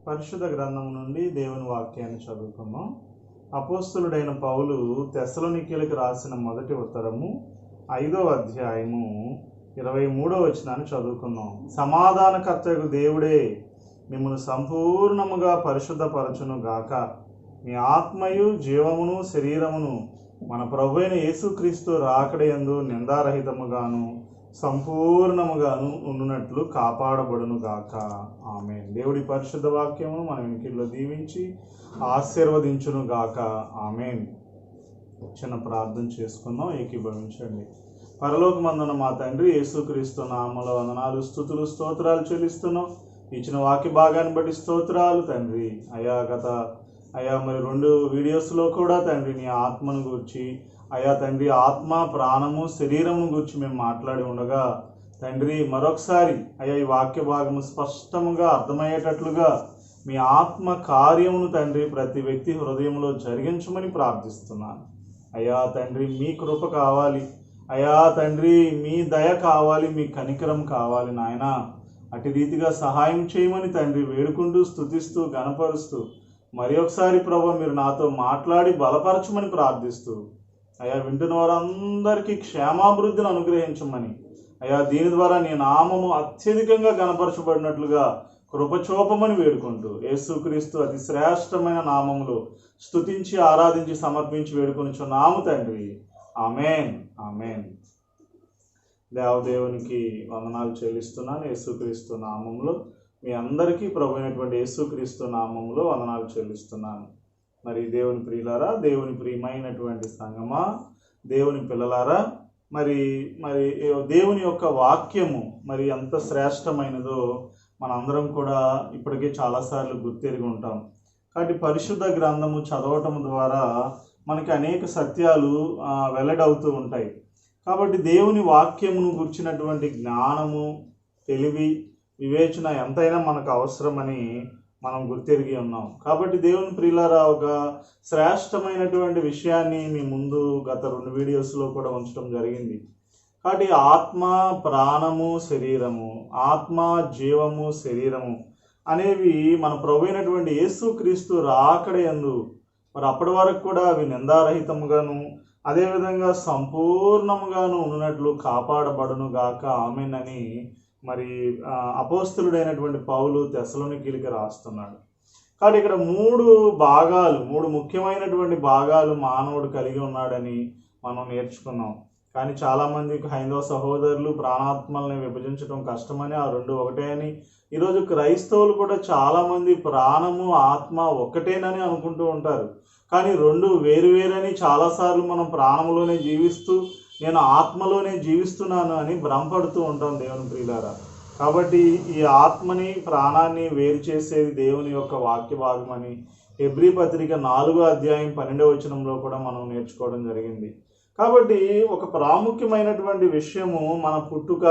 పరిశుద్ధ గ్రంథం నుండి దేవుని వాక్యాన్ని చదువుకున్నాం. అపోస్తులుడైన పౌలు తెస్సలోనికీయులకు రాసిన మొదటి ఉత్తరము 5వ అధ్యాయము 23వ వచనాన్ని చదువుకున్నాం. సమాధానకర్తయగు దేవుడే మిమ్మల్ని సంపూర్ణముగా పరిశుద్ధపరచును గాక. మీ ఆత్మయు జీవమును శరీరమును మన ప్రభువైన యేసుక్రీస్తు రాకడయందు నిందారహితముగాను సంపూర్ణముగాను ఉండునట్లు కాపాడబడును గాక. ఆమేన్. దేవుడి పరిశుద్ధ వాక్యము మన వెనుకల్లో దీవించి ఆశీర్వదించును గాక. ఆమేన్. చిన్న ప్రార్థన చేసుకుందాం, ఏకీభవించండి. పరలోకమందున మా తండ్రి, యేసుక్రీస్తు నామములో వందనాలు, స్తుతులు, స్తోత్రాలు చెల్లిస్తున్నాం. ఇచ్చిన వాక్య భాగాన్ని బట్టి స్తోత్రాలు తండ్రి. మరి 2 వీడియోస్లో కూడా తండ్రి నీ ఆత్మను గురించి తండ్రి ఆత్మ, ప్రాణము, శరీరమును గురించి మేము మాట్లాడి ఉండగా తండ్రి మరొకసారి ఈ వాక్య భాగము స్పష్టముగా అర్థమయ్యేటట్లుగా మీ ఆత్మ కార్యమును తండ్రి ప్రతి వ్యక్తి హృదయంలో జరిగించమని ప్రార్థిస్తున్నాను. తండ్రి మీ కృప కావాలి, తండ్రి మీ దయ కావాలి, మీ కనికరం కావాలి నాయన. అటు రీతిగా సహాయం చేయమని తండ్రి వేడుకుంటూ స్తుతిస్తూ గణపరుస్తూ మరి ఒకసారి ప్రభు మీరు నాతో మాట్లాడి బలపరచమని ప్రార్థిస్తూ వింటున్న వారందరికీ క్షేమాభివృద్ధిని అనుగ్రహించమని దీని ద్వారా నీ నామము అత్యధికంగా గణపరచబడినట్లుగా కృపచూపమని వేడుకుంటూ యేసుక్రీస్తు అతి శ్రేష్టమైన నామములో స్తుతించి ఆరాధించి సమర్పించి వేడుకొనిచున్నాము తండ్రి. ఆమేన్. ఆమేన్. దేవదేవునికి వందనాలు చెల్లిస్తున్నాను. యేసుక్రీస్తు నామములో మీ అందరికీ ప్రభు అయినటువంటి యేసుక్రీస్తు నామములో వందనాలు చెల్లిస్తున్నాను. మరి దేవుని ప్రియులారా, దేవుని ప్రియమైనటువంటి సంగమా, దేవుని పిల్లలారా, మరి దేవుని యొక్క వాక్యము మరి ఎంత శ్రేష్టమైనదో మనందరం కూడా ఇప్పటికే చాలాసార్లు గుర్తెరిగి ఉంటాం. కాబట్టి పరిశుద్ధ గ్రంథము చదవటం ద్వారా మనకి అనేక సత్యాలు వెల్లడవుతూ ఉంటాయి. కాబట్టి దేవుని వాక్యమును గుర్చినటువంటి జ్ఞానము, తెలివి, వివేచన ఎంతైనా మనకు అవసరమని మనం గుర్తెరిగి ఉన్నాం. కాబట్టి దేవుని ప్రియులారా, ఒక శ్రేష్టమైనటువంటి విషయాన్ని మీ ముందు గత 2 వీడియోస్లో కూడా ఉంచడం జరిగింది. కాబట్టి ఆత్మ, ప్రాణము, శరీరము, ఆత్మ, జీవము, శరీరము అనేవి మన ప్రభు అయినటువంటి యేసుక్రీస్తు రాకడయందు మరి అప్పటి వరకు కూడా అవి నిందారహితముగాను అదేవిధంగా సంపూర్ణముగాను ఉన్నట్లు కాపాడబడును గాక. ఆమేన్ అని మరి అపోస్తలుడైనటువంటి పౌలు తెస్సలోనికీయులకు రాస్తున్నాడు. కాబట్టి ఇక్కడ 3 ముఖ్యమైనటువంటి భాగాలు మానవుడు కలిగి ఉన్నాడని మనం నేర్చుకున్నాం. కానీ చాలామంది హైందవ సహోదరులు ప్రాణాత్మల్ని విభజించడం కష్టమని, ఆ 2 ఒకటే అని, ఈరోజు క్రైస్తవులు కూడా చాలామంది ప్రాణము, ఆత్మ ఒక్కటేనని అనుకుంటూ ఉంటారు. కానీ 2 వేరువేరని చాలాసార్లు మనం ప్రాణములోనే జీవిస్తూ నేను ఆత్మలోనే జీవిస్తున్నాను అని భ్రమపడుతూ ఉంటాం దేవుని ప్రియులారా. కాబట్టి ఈ ఆత్మని, ప్రాణాన్ని వేరు చేసేది దేవుని యొక్క వాక్య భాగమని హెబ్రీ పత్రిక 4వ అధ్యాయం 12వ వచనంలో కూడా మనం నేర్చుకోవడం జరిగింది. కాబట్టి ఒక ప్రాముఖ్యమైనటువంటి విషయము మన పుట్టుక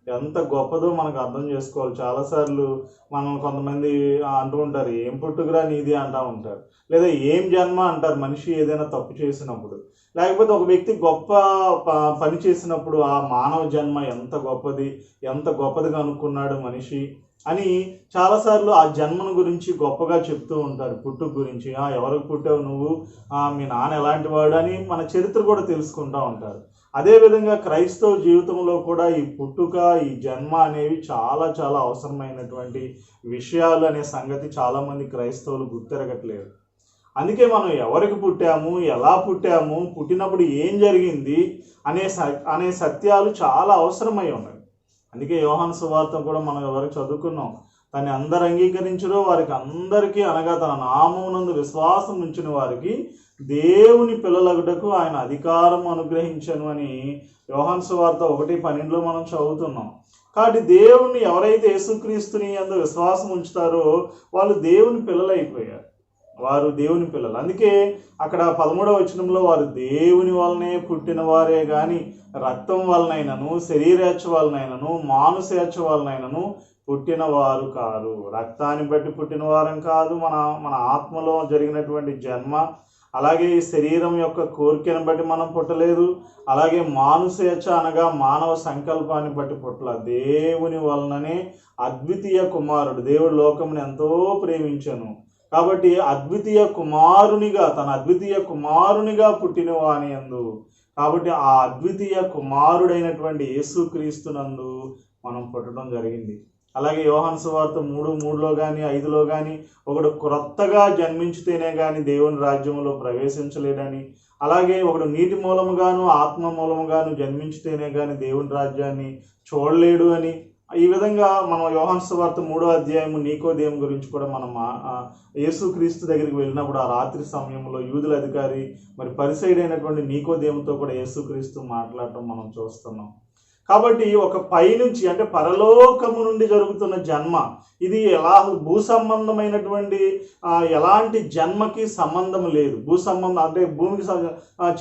ఎంత గొప్పదో మనకు అర్థం చేసుకోవాలి. చాలాసార్లు మనం కొంతమంది అంటూ ఉంటారు, ఏం పుట్టుకురా నీది అంటూ ఉంటారు, లేదా ఏం జన్మ అంటారు మనిషి ఏదైనా తప్పు చేసినప్పుడు, లేకపోతే ఒక వ్యక్తి గొప్ప పని చేసినప్పుడు ఆ మానవ జన్మ ఎంత గొప్పదిగా అనుకున్నాడు మనిషి అని చాలాసార్లు ఆ జన్మను గురించి గొప్పగా చెప్తూ ఉంటారు. పుట్టుక గురించి, ఎవరికి పుట్టావు నువ్వు, మీ నాన్న ఎలాంటి వాడు అని మన చరిత్ర కూడా తెలుసుకుంటూ ఉంటారు. అదేవిధంగా క్రైస్తవ జీవితంలో కూడా ఈ పుట్టుక, ఈ జన్మ అనేవి చాలా చాలా అవసరమైనటువంటి విషయాలు అనే సంగతి చాలామంది క్రైస్తవులు గుర్తెరగట్లేదు. అందుకే మనం ఎవరికి పుట్టాము, ఎలా పుట్టాము, పుట్టినప్పుడు ఏం జరిగింది అనే సత్యాలు చాలా అవసరమై ఉన్నాయి. అందుకే యోహాను సువార్త కూడా మనం ఎవరికి చదువుకున్నాం, తను అందరు అంగీకరించరో వారికి అందరికీ, అనగా తన నామమునందు విశ్వాసం ఉంచిన వారికి దేవుని పిల్లలగుటకు ఆయన అధికారం అనుగ్రహించను అని యోహాను సువార్త 1:12 మనం చదువుతున్నాం. కాబట్టి దేవుణ్ణి ఎవరైతే యేసుక్రీస్తుని యందు విశ్వాసం ఉంచుతారో వాళ్ళు దేవుని పిల్లలైపోయారు, వారు దేవుని పిల్లలు. అందుకే అక్కడ 13వ వచనంలో వారు దేవుని వలనే పుట్టిన వారే కానీ రక్తం వలనైనను, శరీరేచ్ఛ వలనైనను, మానుసేచ్ఛ వలనైనను పుట్టిన వారు కారు. రక్తాన్ని బట్టి పుట్టిన వారం కాదు, మన ఆత్మలో జరిగినటువంటి జన్మ, అలాగే ఈ శరీరం యొక్క కోరికను బట్టి మనం పుట్టలేదు, అలాగే మానుషేచ్ఛ అనగా మానవ సంకల్పాన్ని బట్టి పుట్టల. దేవుని వలననే అద్వితీయ కుమారుడు, దేవుడు లోకమును ఎంతో ప్రేమించెను కాబట్టి అద్వితీయ కుమారునిగా, తన అద్వితీయ కుమారునిగా పుట్టిన వాని యందు, కాబట్టి ఆ అద్వితీయ కుమారుడైనటువంటి యేసుక్రీస్తునందు మనం పుట్టడం జరిగింది. అలాగే యోహాను సువార్త 3:3లో కానీ 5లో కానీ ఒకడు క్రొత్తగా జన్మించితేనే కానీ దేవుని రాజ్యంలో ప్రవేశించలేడని, అలాగే ఒకడు నీటి మూలముగాను ఆత్మ మూలముగాను జన్మించితేనే కానీ దేవుని రాజ్యాన్ని చూడలేడు అని, ఈ విధంగా మనం యోహాను సువార్త 3వ అధ్యాయము నీకోదేము గురించి కూడా మనం యేసుక్రీస్తు దగ్గరికి వెళ్ళినప్పుడు ఆ రాత్రి సమయంలో యూదుల అధికారి మరి పరిసైడైనటువంటి నీకోదేముతో కూడా యేసుక్రీస్తు మాట్లాడటం మనం చూస్తున్నాం. కాబట్టి ఒక పైనుంచి అంటే పరలోకము నుండి జరుగుతున్న జన్మ, ఇది ఎలా భూ సంబంధమైనటువంటి ఎలాంటి జన్మకి సంబంధం లేదు. భూ సంబంధం అంటే భూమికి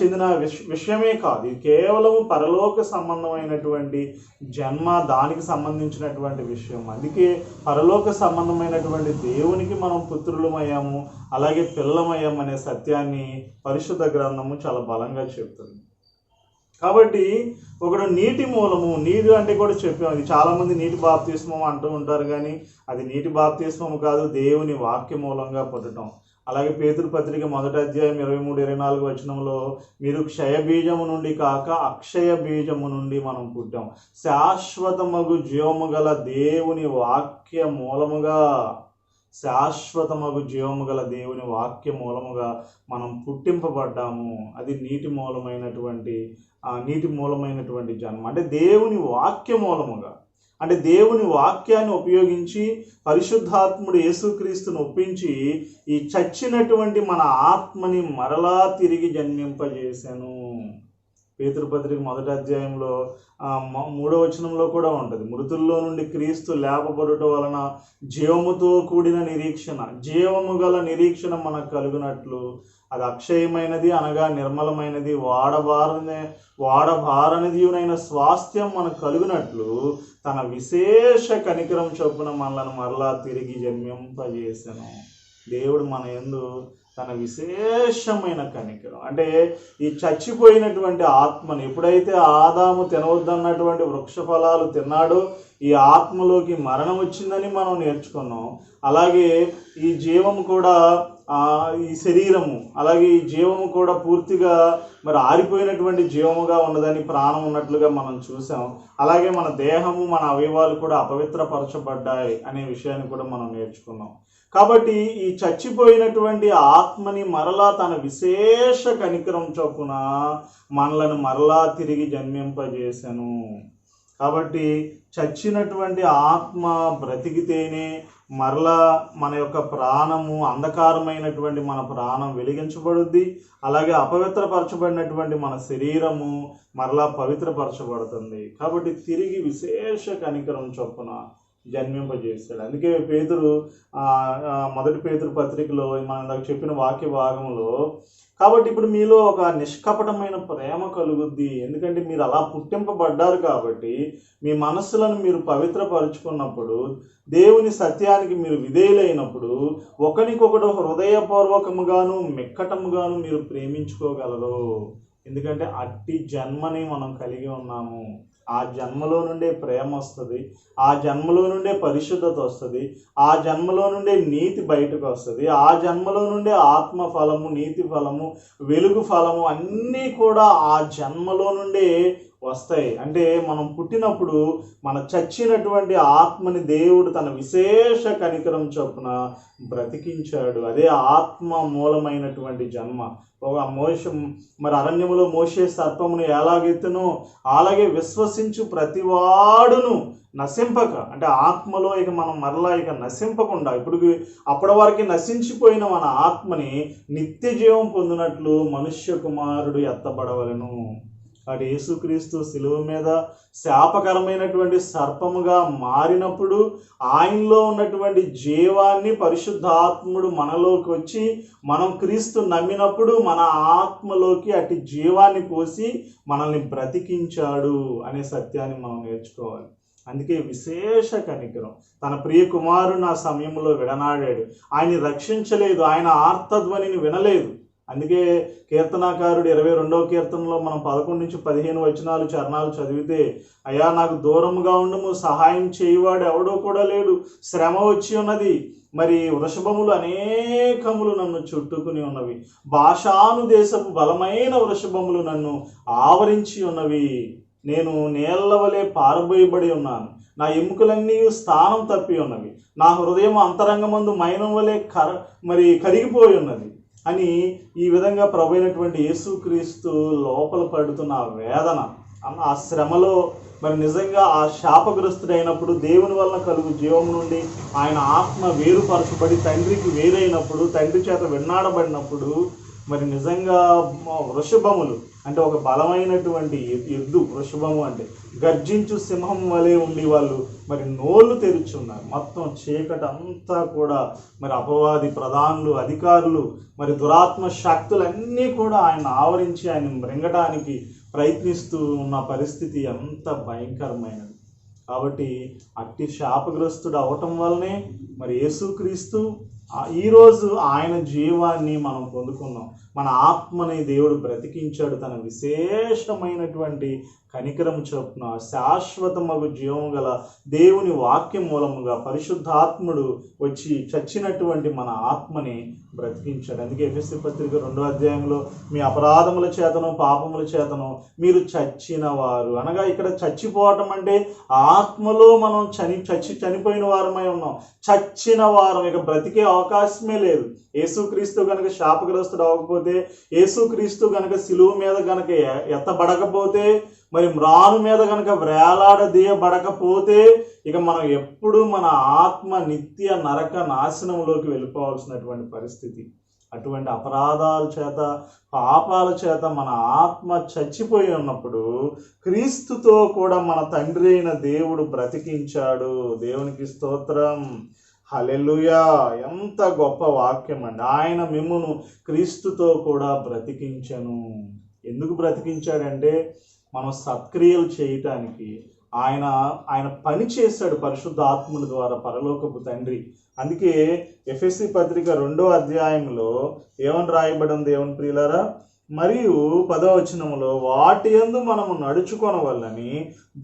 చెందిన విషయమే కాదు, ఇది కేవలం పరలోక సంబంధమైనటువంటి జన్మ, దానికి సంబంధించినటువంటి విషయం. అందుకే పరలోక సంబంధమైనటువంటి దేవునికి మనం పుత్రులమయ్యాము, అలాగే పిల్లలమయ్యాము అనే సత్యాన్ని పరిశుద్ధ గ్రంథము చాలా బలంగా చెప్తుంది. కాబట్టి ఒకడు నీటి మూలము, నీరు అంటే కూడా చెప్పాము, అది చాలామంది నీటి బాప్తిస్మం అంటూ ఉంటారు, కానీ అది నీటి బాప్తిస్మము కాదు, దేవుని వాక్య మూలంగా పుట్టడం. అలాగే పేతురు పత్రిక 1వ అధ్యాయం 23-24 వచనంలో మీరు క్షయ బీజము నుండి కాక అక్షయ బీజము నుండి మనం పుట్టాం, శాశ్వతమగు జీవము గల దేవుని వాక్య మూలముగా, శాశ్వతమగు జీవము గల దేవుని వాక్య మూలముగా మనం పుట్టింపబడ్డాము. అది నీటి మూలమైనటువంటి జన్మ, అంటే దేవుని వాక్య మూలముగా, అంటే దేవుని వాక్యాన్ని ఉపయోగించి పరిశుద్ధాత్ముడు యేసుక్రీస్తును ఒప్పించి ఈ చచ్చినటువంటి మన ఆత్మని మరలా తిరిగి జన్మింపజేశాను. పేతురు పత్రిక 1వ అధ్యాయంలో 3వ వచనంలో కూడా ఉంటుంది, మృతుల్లో నుండి క్రీస్తు లేపబడుట వలన జీవముతో కూడిన నిరీక్షణ, జీవము గల నిరీక్షణ మనకు కలుగునట్లు, అది అక్షయమైనది అనగా నిర్మలమైనది, వాడబారనిదియునైన స్వాస్థ్యం మనకు కలుగునట్లు తన విశేష కనికరం చొప్పున మనలను మరలా తిరిగి జన్మింపజేసెను. దేవుడు మన యందు తన విశేషమైన కనికరం, అంటే ఈ చచ్చిపోయినటువంటి ఆత్మను ఎప్పుడైతే ఆదాము తినవద్దన్నటువంటి వృక్ష ఫలాలు తిన్నాడో ఈ ఆత్మలోకి మరణం వచ్చిందని మనం నేర్చుకున్నాం. అలాగే ఈ జీవము కూడా, ఈ శరీరము, అలాగే ఈ జీవము కూడా పూర్తిగా మరి ఆరిపోయినటువంటి జీవముగా ఉన్నదని, ప్రాణం ఉన్నట్లుగా మనం చూసాం. అలాగే మన దేహము, మన అవయవాలు కూడా అపవిత్రపరచబడ్డాయి అనే విషయాన్ని కూడా మనం నేర్చుకున్నాం. కాబట్టి ఈ చచ్చిపోయినటువంటి ఆత్మని మరలా తన విశేష కనికరం చొప్పున మనలను మరలా తిరిగి జన్మింపజేశాను. కాబట్టి చచ్చినటువంటి ఆత్మ బ్రతికితేనే మరలా మన యొక్క ప్రాణము, అంధకారమైనటువంటి మన ప్రాణం వెలిగించబడుద్ది. అలాగే అపవిత్రపరచబడినటువంటి మన శరీరము మరలా పవిత్రపరచబడుతుంది. కాబట్టి తిరిగి విశేష కనికరం చొప్పున జన్మింపజేస్తాడు. అందుకే పేతురు 1 పేతురు పత్రికలో మనం దాకా చెప్పిన వాక్య భాగంలో, కాబట్టి ఇప్పుడు మీలో ఒక నిష్కపటమైన ప్రేమ కలుగుద్ది, ఎందుకంటే మీరు అలా పుట్టింపబడ్డారు కాబట్టి మీ మనస్సులను మీరు పవిత్రపరుచుకున్నప్పుడు, దేవుని సత్యానికి మీరు విధేయులైనప్పుడు ఒకరికొకడు హృదయపూర్వకముగాను మిక్కటముగాను మీరు ప్రేమించుకోగలరు. ఎందుకంటే అట్టి జన్మని మనం కలిగి ఉన్నాము. ఆ జన్మలో నుండే ప్రేమ వస్తుంది, ఆ జన్మలో నుండే పరిశుద్ధత వస్తుంది, ఆ జన్మలో నుండే నీతి బయటకు వస్తుంది, ఆ జన్మలో నుండే ఆత్మ ఫలము, నీతి ఫలము, వెలుగు ఫలము అన్నీ కూడా ఆ జన్మలో నుండే వస్తాయి. అంటే మనం పుట్టినప్పుడు మన చచ్చినటువంటి ఆత్మని దేవుడు తన విశేష కనికరం చొప్పున బ్రతికించాడు. అదే ఆత్మ మూలమైనటువంటి జన్మ. మరి అరణ్యములో మోషే సర్పమును ఎలాగెత్తునో అలాగే విశ్వసించు ప్రతివాడును నశింపక, అంటే ఆత్మలో ఇక మనం మరలా నశింపకుండా, అప్పటి వరకు నశించిపోయిన మన ఆత్మని నిత్య జీవం పొందినట్లు మనుష్య కుమారుడు ఎత్తబడవలెను. అటు యేసుక్రీస్తు శిలువ మీద శాపకరమైనటువంటి సర్పముగా మారినప్పుడు ఆయనలో ఉన్నటువంటి జీవాన్ని పరిశుద్ధాత్ముడు మనలోకి వచ్చి మనం క్రీస్తు నమ్మినప్పుడు మన ఆత్మలోకి అటు జీవాన్ని పోసి మనల్ని బ్రతికించాడు అనే సత్యాన్ని మనం నేర్చుకోవాలి. అందుకే విశేష కనికరం. తన ప్రియ కుమారుని ఆ సమయంలో విడనాడాడు. ఆయన రక్షించలేదు, ఆయన ఆర్తధ్వనిని వినలేదు. అందుకే కీర్తనాకారుడు 22వ కీర్తనలో మనం 11 నుంచి 15 చరణాలు చదివితే, అయ్యా నాకు దూరముగా ఉండము, సహాయం చేయువాడు ఎవడో కూడా లేడు, శ్రమ వచ్చి ఉన్నది, మరి వృషభములు అనేకములు నన్ను చుట్టుకుని ఉన్నవి, బాషాను దేశపు బలమైన వృషభములు నన్ను ఆవరించి ఉన్నవి, నేను నీళ్ల వలె పారబోయబడి ఉన్నాను, నా ఎముకలన్నీ స్థానం తప్పి ఉన్నవి, నా హృదయం అంతరంగమందు మైనం వలె కరిగిపోయి ఉన్నది అని ఈ విధంగా ప్రభు అయినటువంటి యేసుక్రీస్తు లోపల పడుతున్న ఆ వేదన, ఆ శ్రమలో మరి నిజంగా ఆ శాపగ్రస్తుడైనప్పుడు దేవుని వలన కలుగు జీవం నుండి ఆయన ఆత్మ వేరుపరచబడి తండ్రికి వేరైనప్పుడు, తండ్రి చేత వెన్నాడబడినప్పుడు మరి నిజంగా వృషభములు అంటే ఒక బలమైనటువంటి ఎద్దు, వృషభము అంటే గర్జించు సింహం వలె ఉండి వాళ్ళు మరి నోళ్ళు తెరుచున్నారు. మొత్తం చీకటి అంతా కూడా మరి అపవాది ప్రధానులు, అధికారులు, మరి దురాత్మ శక్తులన్నీ కూడా ఆయన ఆవరించి ఆయన మృంగడానికి ప్రయత్నిస్తూ ఉన్న పరిస్థితి ఎంత భయంకరమైనది. కాబట్టి అట్టి శాపగ్రస్తుడు అవటం వల్లనే మరి యేసుక్రీస్తు ఈరోజు ఆయన జీవాన్ని మనం పొందుకున్నాం. మన ఆత్మని దేవుడు బ్రతికించాడు. తన విశేషమైనటువంటి కనికరం చొప్పున శాశ్వతమగు జీవం గల దేవుని వాక్యం మూలముగా పరిశుద్ధాత్ముడు వచ్చి చచ్చినటువంటి మన ఆత్మని బ్రతికించాడు. అందుకే ఎఫెసీ పత్రిక 2వ అధ్యాయంలో మీ అపరాధముల చేతను పాపముల చేతను మీరు చచ్చిన వారు అనగా, ఇక్కడ చచ్చిపోవటం అంటే ఆత్మలో మనం చనిపోయిన వారమై ఉన్నాం, చచ్చిన వారం, ఇక బ్రతికే అవకాశమే లేదు. యేసుక్రీస్తు గనక శాపగ్రస్తుడు అవ్వకపోతే, యేసుక్రీస్తు గనక శిలువ మీద గనక ఎత్తబడకపోతే, మరి మ్రాను మీద గనక వేలాడదీయబడకపోతే, ఇక మనం ఎప్పుడు మన ఆత్మ నిత్య నరక నాశనంలోకి వెళ్ళిపోవాల్సినటువంటి పరిస్థితి. అటువంటి అపరాధాల చేత, పాపాల చేత మన ఆత్మ చచ్చిపోయి ఉన్నప్పుడు క్రీస్తుతో కూడా మన తండ్రి అయిన దేవుడు బ్రతికించాడు. దేవునికి స్తోత్రం, హల్లెలూయా. ఎంత గొప్ప వాక్యం అండి. ఆయన మిమ్మును క్రీస్తుతో కూడా బ్రతికించను. ఎందుకు బ్రతికించాడంటే మనం సత్క్రియలు చేయటానికి ఆయన పని చేశాడు పరిశుద్ధాత్ముని ద్వారా, పరలోకపు తండ్రి. అందుకే ఎఫెసీ పత్రిక 2వ అధ్యాయంలో ఏమని రాయబడింది దేవుని ప్రియులారా, మరియు 10వ వచనములో, వాటి యందు మనము నడుచుకొనవలెనని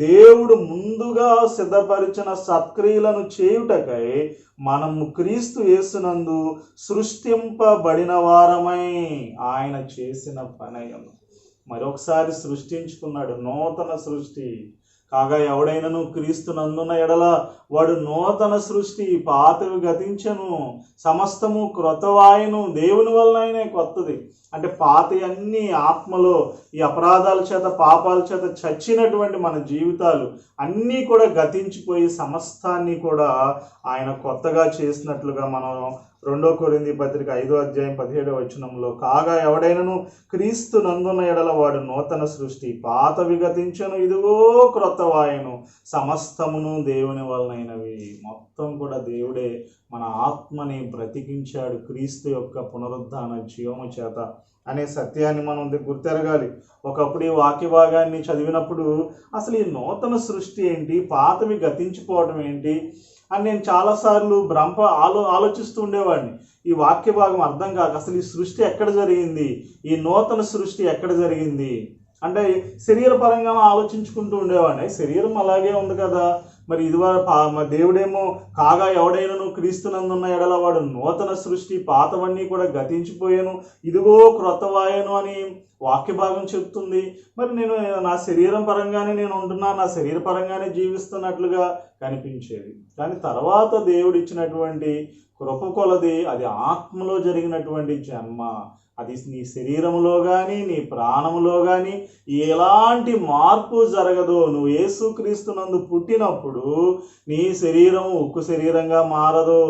దేవుడు ముందుగా సిద్ధపరిచిన సత్క్రియలను చేయుటకై మనము క్రీస్తు యేసునందు సృష్టింపబడిన వారమై ఆయన చేసిన పనయను. మరొకసారి సృష్టించుకున్నాడు, నూతన సృష్టి కాగా ఎవడైనను క్రీస్తు నందున్న ఎడల వాడు నూతన సృష్టి, పాతవి గతించను, సమస్తము క్రొత్తవాయను. దేవుని వలననే కొత్తది. అంటే పాత అన్ని ఆత్మలో ఈ అపరాధాల చేత, పాపాల చేత చచ్చినటువంటి మన జీవితాలు అన్నీ కూడా గతించిపోయి సమస్తాన్ని కూడా ఆయన కొత్తగా చేసినట్లుగా మనం 2 కొరింథీ పత్రిక 5వ అధ్యాయం 17వ వచనంలో, కాగా ఎవడైనను క్రీస్తు నందున్న ఎడల వాడు నూతన సృష్టి, పాతవి గతించను, ఇదిగో క్రొత్తవాయను, సమస్తమును దేవుని వలనైనవి. మొత్తం కూడా దేవుడే మన ఆత్మని బ్రతికించాడు క్రీస్తు యొక్క పునరుద్ధాన జీవము చేత అనే సత్యాన్ని మనం గుర్తెరగాలి. ఒకప్పుడు ఈ వాక్య భాగాన్ని చదివినప్పుడు అసలు ఈ నూతన సృష్టి ఏంటి, పాతవి గతించిపోవడం ఏంటి అని నేను చాలాసార్లు ఆలోచిస్తూ ఉండేవాడిని. ఈ వాక్య భాగం అర్థం కాక అసలు ఈ సృష్టి ఎక్కడ జరిగింది, ఈ నూతన సృష్టి ఎక్కడ జరిగింది అంటే శరీరపరంగా ఆలోచించుకుంటూ ఉండేవాడిని. శరీరం అలాగే ఉంది కదా, మరి ఇదివరకు దేవుడేమో కాగా ఎవడైనను క్రీస్తునందున్న ఎడల వాడు నూతన సృష్టి, పాతవన్నీ కూడా గతించిపోయాను, ఇదిగో క్రొత్తవాయను అని వాక్య భాగం చెప్తుంది. మరి నేను నా శరీరం పరంగానే నేను ఉంటున్నా, నా శరీర పరంగానే జీవిస్తున్నట్లుగా కనిపించేది. కానీ తర్వాత దేవుడు ఇచ్చినటువంటి కృప కొలది అది ఆత్మలో జరిగినటువంటి జన్మ. అది నీ శరీరంలో కానీ నీ ప్రాణంలో కానీ ఎలాంటి మార్పు జరగదు. నువ్వు యేసుక్రీస్తునందు పుట్టినప్పుడు నీ శరీరం ఉక్కు శరీరంగా మారదు,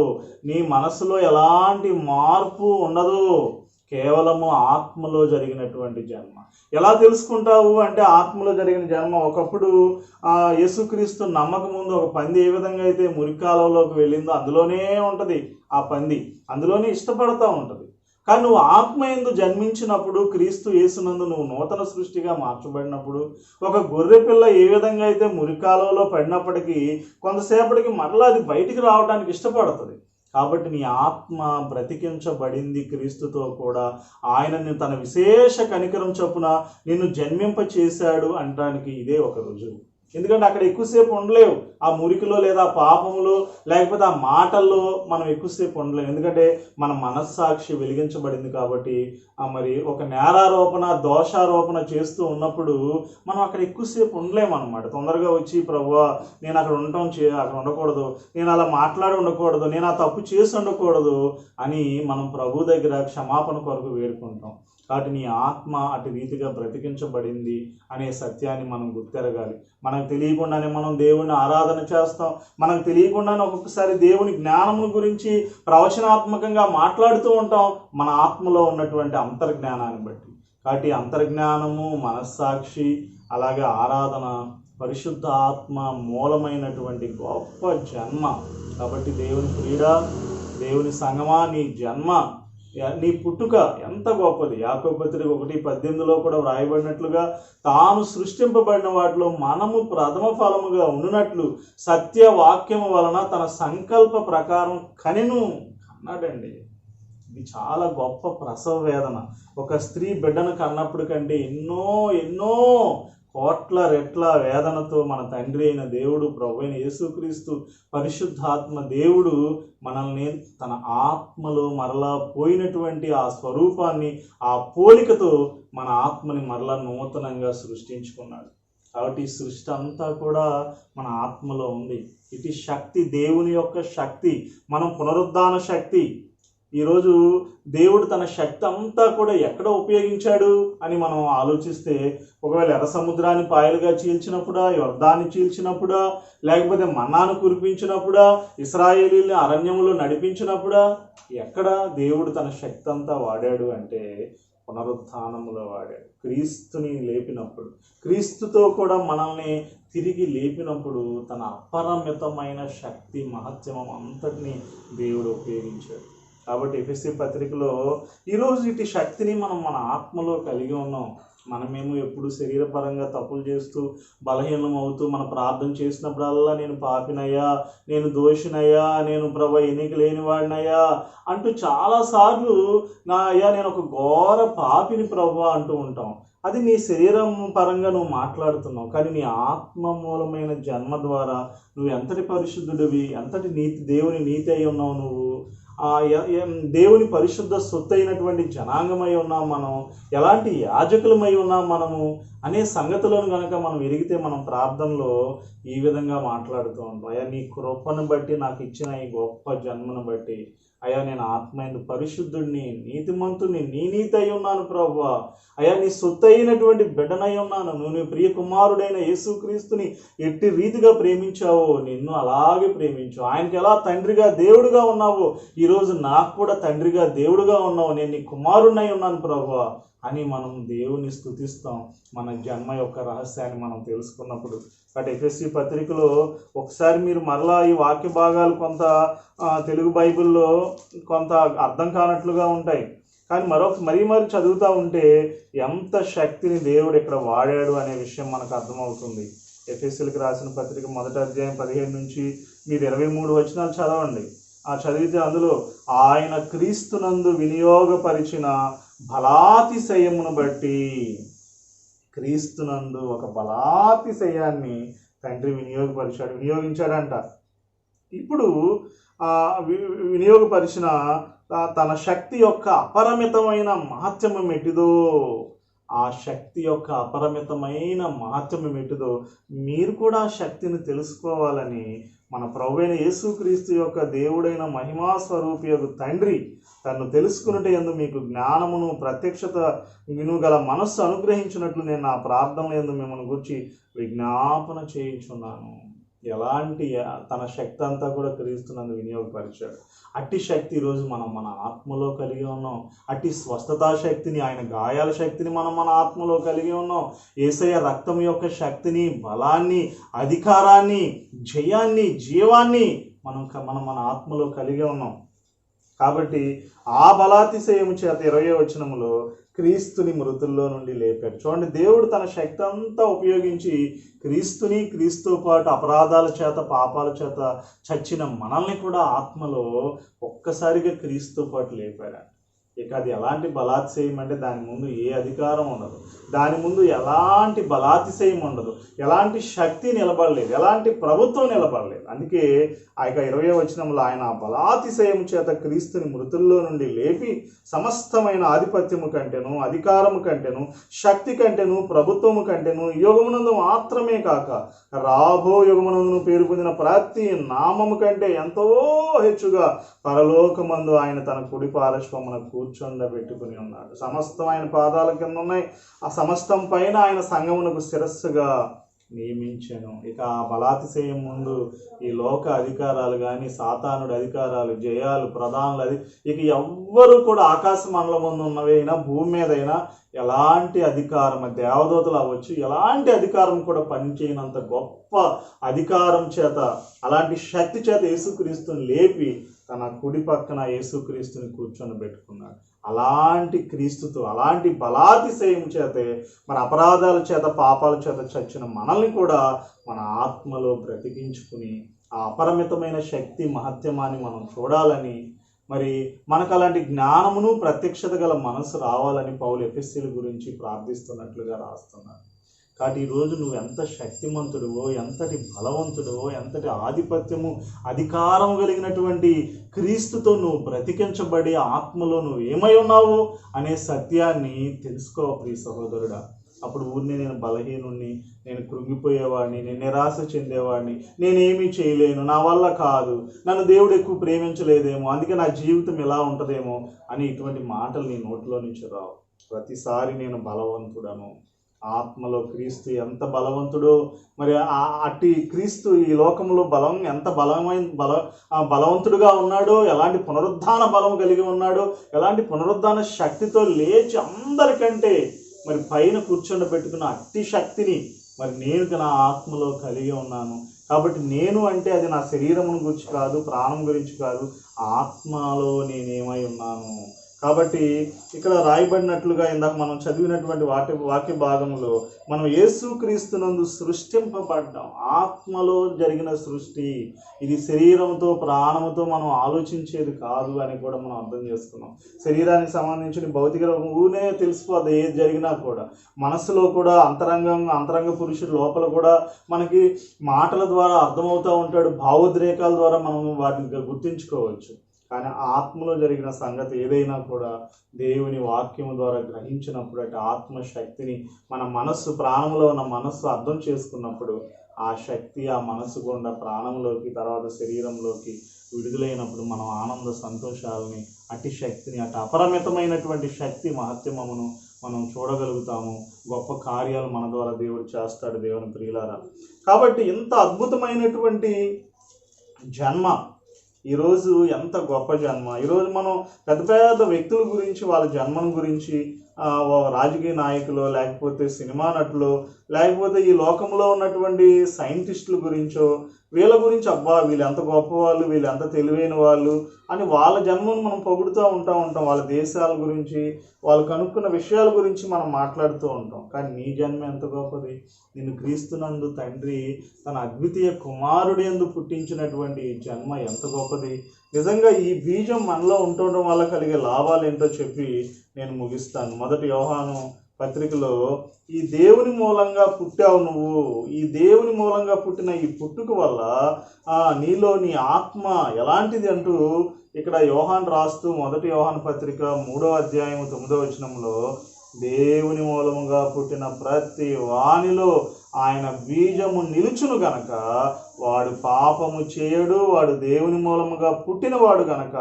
నీ మనసులో ఎలాంటి మార్పు ఉండదు. కేవలము ఆత్మలో జరిగినటువంటి జన్మ. ఎలా తెలుసుకుంటావు అంటే ఆత్మలో జరిగిన జన్మ. ఒకప్పుడు యేసుక్రీస్తు నమ్మక ముందు ఒక పంది ఏ విధంగా అయితే మురికాలంలోకి వెళ్ళిందో అందులోనే ఉంటుంది ఆ పంది, అందులోనే ఇష్టపడతా ఉంటుంది. కానీ నువ్వు ఆత్మ యందు జన్మించినప్పుడు, క్రీస్తు యేసునందు నువ్వు నూతన సృష్టిగా మార్చబడినప్పుడు, ఒక గొర్రె పిల్ల ఏ విధంగా అయితే మురికాలంలో పడినప్పటికీ కొంతసేపటికి మరలా అది బయటికి రావడానికి ఇష్టపడుతుంది. కాబట్టి నీ ఆత్మ బ్రతికించబడింది క్రీస్తుతో కూడా. ఆయన తన విశేష కనికరం చొప్పున నిన్ను జన్మింప చేశాడు అనడానికి ఇదే ఒక రుజువు. ఎందుకంటే అక్కడ ఎక్కువసేపు ఉండలేవు, ఆ మురికిలో లేదా పాపములో లేకపోతే ఆ మాటల్లో మనం ఎక్కువసేపు ఉండలేము. ఎందుకంటే మన మనస్సాక్షి వెలిగించబడింది కాబట్టి. మరి ఒక నేరారోపణ దోషారోపణ చేస్తూ ఉన్నప్పుడు మనం అక్కడ ఎక్కువసేపు ఉండలేము అనమాట. తొందరగా వచ్చి ప్రభువా నేను అక్కడ అక్కడ ఉండకూడదు, నేను అలా మాట్లాడి ఉండకూడదు, నేను ఆ తప్పు చేసి ఉండకూడదు అని మనం ప్రభు దగ్గర క్షమాపణ కొరకు వేడుకుంటాం. కాబట్టి నీ ఆత్మ అటు రీతిగా బ్రతికించబడింది అనే సత్యాన్ని మనం గుర్తెరగాలి. మనకు తెలియకుండానే మనం దేవుని ఆరాధన చేస్తాం, మనకు తెలియకుండానే ఒక్కొక్కసారి దేవుని జ్ఞానము గురించి ప్రవచనాత్మకంగా మాట్లాడుతూ ఉంటాం మన ఆత్మలో ఉన్నటువంటి అంతర్జ్ఞానాన్ని బట్టి. కాబట్టి అంతర్జ్ఞానము, మనస్సాక్షి, అలాగే ఆరాధన పరిశుద్ధ ఆత్మ మూలమైనటువంటి గొప్ప జన్మ. కాబట్టి దేవుని క్రీడ, దేవుని సంగమా, నీ జన్మ, నీ పుట్టుక ఎంత గొప్పది. యాకోబు పత్రిక 1:18 కూడా వ్రాయబడినట్లుగా తాను సృష్టింపబడిన వాటిలో మనము ప్రథమ ఫలముగా ఉండునట్లు సత్యవాక్యము వలన తన సంకల్ప ప్రకారం కనెను అన్నాడండి. ఇది చాలా గొప్ప ప్రసవ వేదన. ఒక స్త్రీ బిడ్డను కన్నప్పుడు కంటే ఎన్నో కోట్ల రెట్ల వేదనతో మన తండ్రి అయిన దేవుడు, ప్రభు అయిన యేసుక్రీస్తు పరిశుద్ధాత్మ దేవుడు మనల్ని తన ఆత్మలో మరలా పోయినటువంటి ఆ స్వరూపాన్ని, ఆ పోలికతో మన ఆత్మని మరలా నూతనంగా సృష్టించుకున్నాడు. కాబట్టి ఈ సృష్టి అంతా కూడా మన ఆత్మలో ఉంది. ఇది శక్తి, దేవుని యొక్క శక్తి, మనం పునరుద్ధాన శక్తి. ఈరోజు దేవుడు తన శక్తి అంతా కూడా ఎక్కడ ఉపయోగించాడు అని మనం ఆలోచిస్తే, ఒకవేళ ఎర్ర సముద్రాన్ని పాయలుగా చీల్చినప్పుడా, యొర్దాన్ని చీల్చినప్పుడా, లేకపోతే మన్నాను కురిపించినప్పుడా, ఇశ్రాయేలీల్ని అరణ్యములో నడిపించినప్పుడా, ఎక్కడ దేవుడు తన శక్తి అంతా వాడాడు అంటే పునరుత్థానములో వాడాడు. క్రీస్తుని లేపినప్పుడు, క్రీస్తుతో కూడా మనల్ని తిరిగి లేపినప్పుడు తన అపరిమితమైన శక్తి మహత్యమం అంతటిని దేవుడు ఉపయోగించాడు. కాబట్టి ఎఫెసీ పత్రికలో ఈరోజు ఇటు శక్తిని మనం మన ఆత్మలో కలిగి ఉన్నాం. మనమేమో ఎప్పుడు శరీరపరంగా తప్పులు చేస్తూ బలహీనం అవుతూ మన ప్రార్థన చేసినప్పుడల్లా నేను పాపినయ్యా, నేను దోషినయ్యా, నేను ప్రభు ఎన్నిక లేని వాడినయ్యా అంటూ చాలాసార్లు నేను ఒక ఘోర పాపిని ప్రభు అంటూ ఉంటాం. అది నీ శరీరం పరంగా నువ్వు మాట్లాడుతున్నావు. కానీ నీ ఆత్మ మూలమైన జన్మ ద్వారా నువ్వు ఎంతటి పరిశుద్ధుడివి, ఎంతటి దేవుని నీతి అయి ఉన్నావు, నువ్వు దేవుని పరిశుద్ధ సొత్తు అయినటువంటి జనాంగమై ఉన్నాం, మనం ఎలాంటి యాజకులమై ఉన్నాం మనము అనే సంగతులను కనుక మనం ఎరిగితే మనం ప్రార్థనలో ఈ విధంగా మాట్లాడుతూ ఉంటాం. అయ్యా నీ కృపను బట్టి, నాకు ఇచ్చిన ఈ గొప్ప జన్మను బట్టి, అయ్యా నేను ఆత్మైందు పరిశుద్ధుడిని, నీతిమంతుడిని, నీ నీతి అయి ఉన్నాను ప్రభువా. అయ్యా నీ సొత్తు అయినటువంటి బిడ్డనై ఉన్నాను. నువ్వు నీ ప్రియ కుమారుడైన యేసుక్రీస్తుని ఎట్టి రీతిగా ప్రేమించావో నిన్ను అలాగే ప్రేమించావు. ఆయనకి ఎలా తండ్రిగా దేవుడుగా ఉన్నావో ఈరోజు నాకు కూడా తండ్రిగా దేవుడుగా ఉన్నావు. నేను నీ కుమారుడినై ఉన్నాను ప్రభువా అని మనం దేవుని స్తుతిస్తాం మన జన్మ యొక్క రహస్యాన్ని మనం తెలుసుకున్నప్పుడు. కాబట్టి ఎఫెసీ పత్రికలో ఒకసారి మీరు మరలా ఈ వాక్య భాగాలు కొంత తెలుగు బైబిల్లో కొంత అర్థం కానట్లుగా ఉంటాయి, కానీ మరీ చదువుతూ ఉంటే ఎంత శక్తిని దేవుడు ఇక్కడ వాడాడు అనే విషయం మనకు అర్థమవుతుంది. ఎఫెసీలకు రాసిన పత్రిక 1వ అధ్యాయం 15 నుంచి మీరు 23 వచనాలు చదవండి. చదివితే అందులో ఆయన క్రీస్తునందు వినియోగపరిచిన బలాతిశయమును బట్టి, క్రీస్తునందు ఒక బలాతిశయాన్ని తండ్రి వినియోగించాడంట. ఇప్పుడు వినియోగపరిచిన తన శక్తి యొక్క అపరిమితమైన మహత్యము మెట్టిదో, ఆ శక్తి యొక్క అపరిమితమైన మహత్యము మెట్టిదో మీరు కూడా ఆ శక్తిని తెలుసుకోవాలని మన ప్రభువైన యేసుక్రీస్తు యొక్క దేవుడైన మహిమా స్వరూపి యొక్క తండ్రి తను తెలుసుకున్నట్టు యందు మీకు జ్ఞానమును ప్రత్యక్షత వినుగల మనస్సు అనుగ్రహించినట్లు నేను నా ప్రార్థనల యందు మిమ్మల్ని గురించి విజ్ఞాపన చేయించున్నాను. ఎలాంటి తన శక్తి అంతా కూడా క్రీస్తునందు వినియోగపరిచాడు. అట్టి శక్తి ఈరోజు మనం మన ఆత్మలో కలిగి ఉన్నాం. అట్టి స్వస్థతా శక్తిని, ఆయన గాయాల శక్తిని మనం మన ఆత్మలో కలిగి ఉన్నాం. యేసయ్య రక్తం యొక్క శక్తిని, బలాన్ని, అధికారాన్ని, జయాన్ని, జీవాన్ని మనం మన ఆత్మలో కలిగి ఉన్నాం. కాబట్టి ఆ బలాతిశయము చేత 20వ వచనములో క్రీస్తుని మృతుల్లో నుండి లేపాడు. చూడండి, దేవుడు తన శక్తి అంతా ఉపయోగించి క్రీస్తుతో పాటు అపరాధాల చేత పాపాల చేత చచ్చిన మనల్ని కూడా ఆత్మలో ఒక్కసారిగా క్రీస్తుతో పాటు లేపాడు. ఇక అది ఎలాంటి బలాతిశయం అంటే దాని ముందు ఏ అధికారం ఉండదు, దాని ముందు ఎలాంటి బలాతిశయం ఉండదు, ఎలాంటి శక్తి నిలబడలేదు, ఎలాంటి ప్రభుత్వం నిలబడలేదు. అందుకే ఆ యొక్క 20వ వచనంలో ఆయన బలాతిశయం చేత క్రీస్తుని మృతుల్లో నుండి లేపి సమస్తమైన ఆధిపత్యము కంటేను, అధికారము కంటేను, శక్తి కంటేను, ప్రభుత్వము కంటేను యుగమునందు మాత్రమే కాక రాబో యుగమునందును పేరు పొందిన ప్రతి నామము కంటే ఎంతో హెచ్చుగా పరలోకమందు ఆయన తన కుడి పార్శ్వమున కూర్చొండబెట్టుకుని ఉన్నాడు. సమస్తం ఆయన పాదాల కింద ఉన్నాయి. ఆ సమస్తం పైన ఆయన సంఘమునకు శిరస్సుగా నియమించాను. ఇక ఆ బలాతిశయం ముందు ఈ లోక అధికారాలు కానీ, సాతానుడి అధికారాలు, జయాలు, ప్రధానులు ఇక ఎవ్వరూ కూడా ఆకాశ మండలం ముందు ఉన్నవైనా, భూమి మీదైనా ఎలాంటి అధికారం, దేవదూతలు అవ్వచ్చు, ఎలాంటి అధికారం కూడా పనిచేయనంత గొప్ప అధికారం చేత, అలాంటి శక్తి చేత యేసుక్రీస్తుని లేపి తన కుడి పక్కన యేసుక్రీస్తుని కూర్చొని పెట్టుకున్నాడు. అలాంటి క్రీస్తుతో, అలాంటి బలాతిశయం చేతే మన అపరాధాల చేత పాపాల చేత చచ్చిన మనల్ని కూడా మన ఆత్మలో బ్రతికించుకుని ఆ అపరిమితమైన శక్తి మహత్యమాన్ని మనం చూడాలని, మరి మనకు అలాంటి జ్ఞానమును ప్రత్యక్షత గల మనసు రావాలని పౌలు ఎఫెసీల గురించి ప్రార్థిస్తున్నట్లుగా రాస్తున్నాడు. కాబట్టి ఈరోజు నువ్వు ఎంత శక్తిమంతుడివో, ఎంతటి బలవంతుడివో, ఎంతటి ఆధిపత్యము, అధికారం కలిగినటువంటి క్రీస్తుతో నువ్వు బ్రతికించబడి ఆత్మలో నువ్వు ఏమై ఉన్నావు అనే సత్యాన్ని తెలుసుకో ప్రియ సహోదరుడా. అప్పుడు ఊరిని నేను బలహీనుణ్ణి, నేను కృంగిపోయేవాడిని, నేను నిరాశ చెందేవాడిని, నేనేమీ చేయలేను, నా వల్ల కాదు, నన్ను దేవుడు ఎక్కువ ప్రేమించలేదేమో, అందుకే నా జీవితం ఇలా ఉంటుందేమో అని ఇటువంటి మాటలు నీ నోట్లో నుంచి రావు. ప్రతిసారి నేను బలవంతుడను, ఆత్మలో క్రీస్తు ఎంత బలవంతుడో, మరి అట్టి క్రీస్తు ఈ లోకంలో ఎంత బలవంతుడుగా ఉన్నాడో, ఎలాంటి పునరుద్ధాన బలం కలిగి ఉన్నాడో, ఎలాంటి పునరుద్ధాన శక్తితో లేచి అందరికంటే మరి పైన కూర్చొని అట్టి శక్తిని మరి నేను నా ఆత్మలో కలిగి ఉన్నాను. కాబట్టి నేను అంటే అది నా శరీరమును గురించి కాదు, ప్రాణం గురించి కాదు, ఆత్మలో నేనేమై ఉన్నాను. కాబట్టి ఇక్కడ రాయబడినట్లుగా ఇందాక మనం చదివినటువంటి వాక్య భాగంలో మనం యేసుక్రీస్తునందు సృష్టింపబడ్డాం. ఆత్మలో జరిగిన సృష్టి ఇది శరీరంతో ప్రాణముతో మనం ఆలోచించేది కాదు అని కూడా మనం అర్థం చేసుకున్నాం. శరీరానికి సంబంధించిన భౌతిక ఊనే తెలిసిపోద్ది ఏది జరిగినా కూడా. మనసులో కూడా అంతరంగ పురుషుడి లోపల కూడా మనకి మాటల ద్వారా అర్థమవుతూ ఉంటాడు, భావోద్రేకాల ద్వారా మనం వాటిని గుర్తించుకోవచ్చు. కానీ ఆత్మలో జరిగిన సంగతి ఏదైనా కూడా దేవుని వాక్యము ద్వారా గ్రహించినప్పుడు, అంటే ఆత్మశక్తిని మన మనస్సు, ప్రాణంలో ఉన్న మనస్సు అర్థం చేసుకున్నప్పుడు ఆ శక్తి ఆ మనస్సు గుండా ప్రాణంలోకి, తర్వాత శరీరంలోకి విడుదలైనప్పుడు మనం ఆనంద సంతోషాలని, అట్టి శక్తిని, అటు అపరిమితమైనటువంటి శక్తి మహత్యమమును మనం చూడగలుగుతాము. గొప్ప కార్యాలు మన ద్వారా దేవుడు చేస్తాడు దేవుని ప్రియులారా. కాబట్టి ఇంత అద్భుతమైనటువంటి జన్మ ఈరోజు ఎంత గొప్ప జన్మ. ఈరోజు మనం పెద్ద పెద్ద వ్యక్తుల గురించి, వాళ్ళ జన్మను గురించి, రాజకీయ నాయకులు, లేకపోతే సినిమా నటులు, లేకపోతే ఈ లోకంలో ఉన్నటువంటి సైంటిస్టుల గురించో, వీళ్ళ గురించి అబ్బా వీళ్ళు ఎంత గొప్పవాళ్ళు, వీళ్ళు ఎంత తెలివైన వాళ్ళు అని వాళ్ళ జన్మను మనం పొగుడుతూ ఉంటాం. వాళ్ళ దేశాల గురించి, వాళ్ళు కనుక్కున్న విషయాల గురించి మనం మాట్లాడుతూ ఉంటాం. కానీ నీ జన్మ ఎంత గొప్పది. నిన్ను క్రీస్తునందు తండ్రి తన అద్వితీయ కుమారుడి యందు పుట్టించినటువంటి జన్మ ఎంత గొప్పది. నిజంగా ఈ బీజం మనలో ఉండటం వల్ల కలిగే లాభాలు ఏంటో చెప్పి నేను ముగిస్తాను. 1 యోహాను పత్రికలో ఈ దేవుని మూలంగా పుట్టావు నువ్వు, ఈ దేవుని మూలంగా పుట్టిన ఈ పుట్టుక వల్ల నీలో నీ ఆత్మ ఎలాంటిది అంటూ ఇక్కడ యోహాను రాస్తూ 1 యోహాను పత్రిక 3వ అధ్యాయం 9వ వచనంలో దేవుని మూలముగా పుట్టిన ప్రతి వానిలో ఆయన బీజము నిలుచును గనక వాడు పాపము చేయడు, వాడు దేవుని మూలముగా పుట్టినవాడు గనక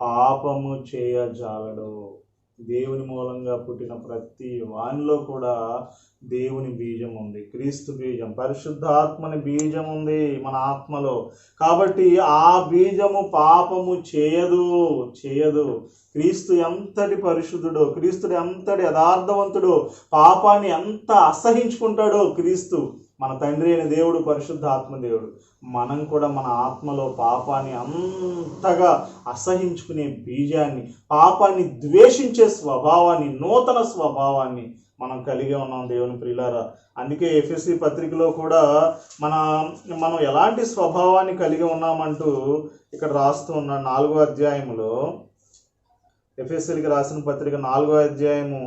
పాపము చేయజాలడు. దేవుని మూలంగా పుట్టిన ప్రతి వానిలో కూడా దేవుని బీజం ఉంది, క్రీస్తు బీజం, పరిశుద్ధాత్మని బీజం ఉంది మన ఆత్మలో. కాబట్టి ఆ బీజము పాపము చేయదు. క్రీస్తు ఎంతటి పరిశుద్ధుడో, క్రీస్తుడు ఎంతటి యథార్థవంతుడో, పాపాన్ని ఎంత అసహించుకుంటాడో క్రీస్తు. మన తండ్రి అయిన దేవుడు పరిశుద్ధ ఆత్మదేవుడు. మనం కూడా మన ఆత్మలో పాపాన్ని అంతగా అసహించుకునే బీజాన్ని, పాపాన్ని ద్వేషించే స్వభావాన్ని, నూతన స్వభావాన్ని మనం కలిగి ఉన్నాం దేవుని ప్రియులారా. అందుకే ఎఫెసీ పత్రికలో కూడా మనం ఎలాంటి స్వభావాన్ని కలిగి ఉన్నామంటూ ఇక్కడ రాస్తూ ఉన్నాడు 4వ అధ్యాయంలో. ఎఫెసీలకు రాసిన పత్రిక 4వ అధ్యాయము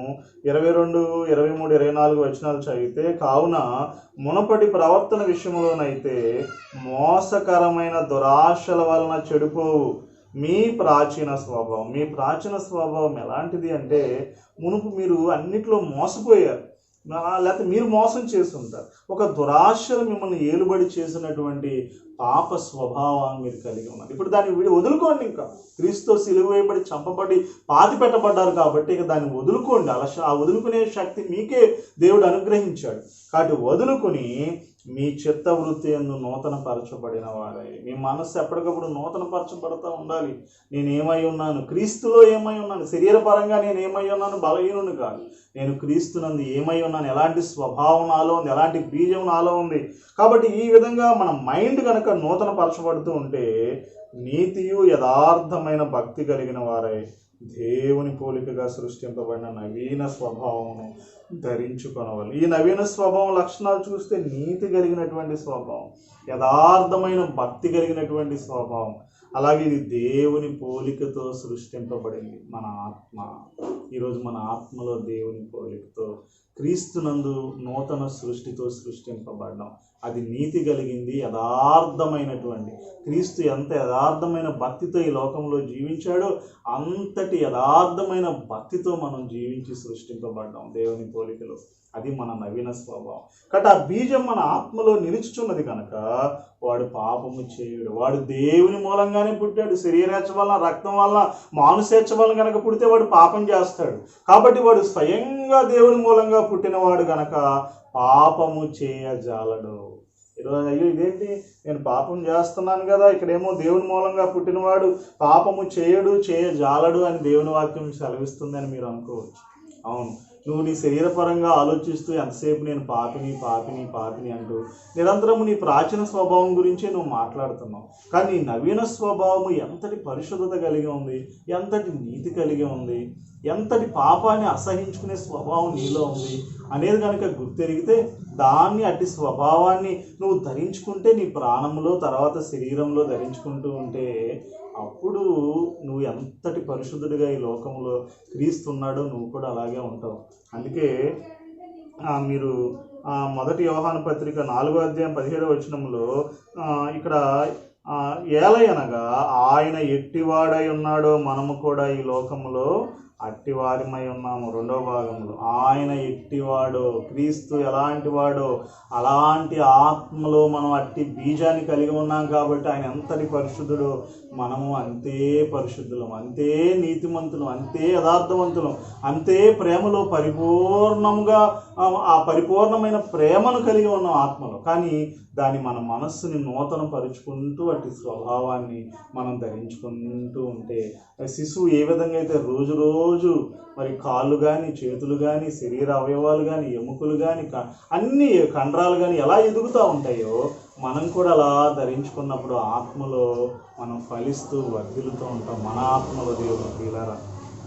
22, 23, 24 వచనాలు చదివితే, కావున మునపటి ప్రవర్తన విషయంలోనైతే మోసకరమైన దురాశల వలన చెడిపోవు మీ ప్రాచీన స్వభావం ఎలాంటిది అంటే, మునుపు మీరు అన్నిట్లో మోసపోయారు, లేకపోతే మీరు మోసం చేస్తుంటారు. ఒక దురాశలు మిమ్మల్ని ఏలుబడి చేసినటువంటి పాప స్వభావాన్ని మీరు కలిగి ఉన్నారు. ఇప్పుడు దాన్ని వదులుకోండి. ఇంకా క్రీస్తు సిలువ వేయబడి చంపబడి పాతి పెట్టబడ్డారు కాబట్టి ఇక దాన్ని వదులుకోండి. ఆ వదులుకునే శక్తి మీకే దేవుడు అనుగ్రహించాడు. కాబట్టి వదులుకుని మీ చిత్తవృత్తి యందు నూతన పరచబడిన వారై, మీ మనస్సు ఎప్పటికప్పుడు నూతన పరచబడుతూ ఉండాలి. నేనేమై ఉన్నాను, క్రీస్తులో ఏమై ఉన్నాను, శరీరపరంగా నేను ఏమై ఉన్నాను, బలహీనుని కాదు, నేను క్రీస్తునందు ఏమై ఉన్నాను, ఎలాంటి స్వభావం నాలో ఉంది, ఎలాంటి బీజం నాలో ఉంది. కాబట్టి ఈ విధంగా మన మైండ్ కనుక నూతన పరచబడుతూ ఉంటే నీతియు యథార్థమైన భక్తి కలిగిన వారై దేవుని పోలికగా సృష్టింపబడిన నవీన స్వభావమును ధరించుకొనవాలి. ఈ నవీన స్వభావం లక్షణాలు చూస్తే నీతి కలిగినటువంటి స్వభావం, యథార్థమైన భక్తి కలిగినటువంటి స్వభావం, అలాగే ఇది దేవుని పోలికతో సృష్టింపబడింది మన ఆత్మ. ఈరోజు మన ఆత్మలో దేవుని పోలికతో క్రీస్తునందు నూతన సృష్టితో సృష్టింపబడ్డాం. అది నీతి కలిగింది, యథార్థమైనటువంటి. క్రీస్తు ఎంత యథార్థమైన భక్తితో ఈ లోకంలో జీవించాడో అంతటి యథార్థమైన భక్తితో మనం జీవించి సృష్టింపబడ్డాం దేవుని పోలికలో. అది మన నవీన స్వభావం. కాబట్టి ఆ బీజం మన ఆత్మలో నిలుచుచున్నది కనుక వాడు పాపము చేయడు. వాడు దేవుని మూలంగానే పుట్టాడు. శరీరేచ్ఛ వలన, రక్తం వలన, మానుసేచ్ఛ వలన కనుక పుడితే వాడు పాపం చేస్తాడు. కాబట్టి వాడు స్వయంగా దేవుని మూలంగా పుట్టినవాడు కనుక పాపము చేయజాలడు. ఈరోజు అయ్యో ఇదేంటి, నేను పాపం చేస్తున్నాను కదా, ఇక్కడేమో దేవుని మూలంగా పుట్టినవాడు పాపము చేయడు, చేయజాలడు అని దేవుని వాక్యం సెలవిస్తుందని మీరు అనుకోవచ్చు. అవును, నువ్వు నీ శరీరపరంగా ఆలోచిస్తూ ఎంతసేపు నేను పాపిని అంటూ నిరంతరము నీ ప్రాచీన స్వభావం గురించే నువ్వు మాట్లాడుతున్నావు. కానీ నీ నవీన స్వభావము ఎంతటి పరిశుద్ధత కలిగి ఉంది, ఎంతటి నీతి కలిగి ఉంది, ఎంతటి పాపాన్ని అసహించుకునే స్వభావం నీలో ఉంది అనేది కనుక గుర్తెరిగితే దాన్ని, అట్టి స్వభావాన్ని నువ్వు ధరించుకుంటే నీ ప్రాణంలో, తర్వాత శరీరంలో ధరించుకుంటూ ఉంటే అప్పుడు నువ్వు ఎంతటి పరిశుద్ధుడిగా ఈ లోకంలో క్రీస్తున్నాడో నువ్వు కూడా అలాగే ఉంటావు. అందుకే మీరు 1 యోహాను పత్రిక 4వ అధ్యాయం 17వ వచనంలో ఇక్కడ ఏలయనగా ఆయన ఎట్టివాడై ఉన్నాడో మనము కూడా ఈ లోకంలో అట్టివారిమై ఉన్నాము. 2వ భాగంలో ఆయన ఎట్టివాడో, క్రీస్తు ఎలాంటి వాడో అలాంటి ఆత్మలో మనం అట్టి బీజాన్ని కలిగి ఉన్నాం. కాబట్టి ఆయన ఎంతటి పరిశుద్ధుడో మనము అంతే పరిశుద్ధులం, అంతే నీతిమంతులం, అంతే యథార్థవంతులం, అంతే ప్రేమలో పరిపూర్ణంగా ఆ పరిపూర్ణమైన ప్రేమను కలిగి ఉన్నాం ఆత్మలో. కానీ దాన్ని మన మనస్సుని నూతన పరుచుకుంటూ అట్టి స్వభావాన్ని మనం ధరించుకుంటూ ఉంటే శిశువు ఏ విధంగా అయితే రోజు మరి కాళ్ళు కానీ, చేతులు కానీ, శరీర అవయవాలు కానీ, ఎముకలు కానీ, అన్ని కండరాలు కానీ ఎలా ఎదుగుతూ ఉంటాయో మనం కూడా అలా ధరించుకున్నప్పుడు ఆత్మలో మనం ఫలిస్తూ వర్ధిల్లుతూ ఉంటాం మన ఆత్మలో దేవుని ప్రియులారా.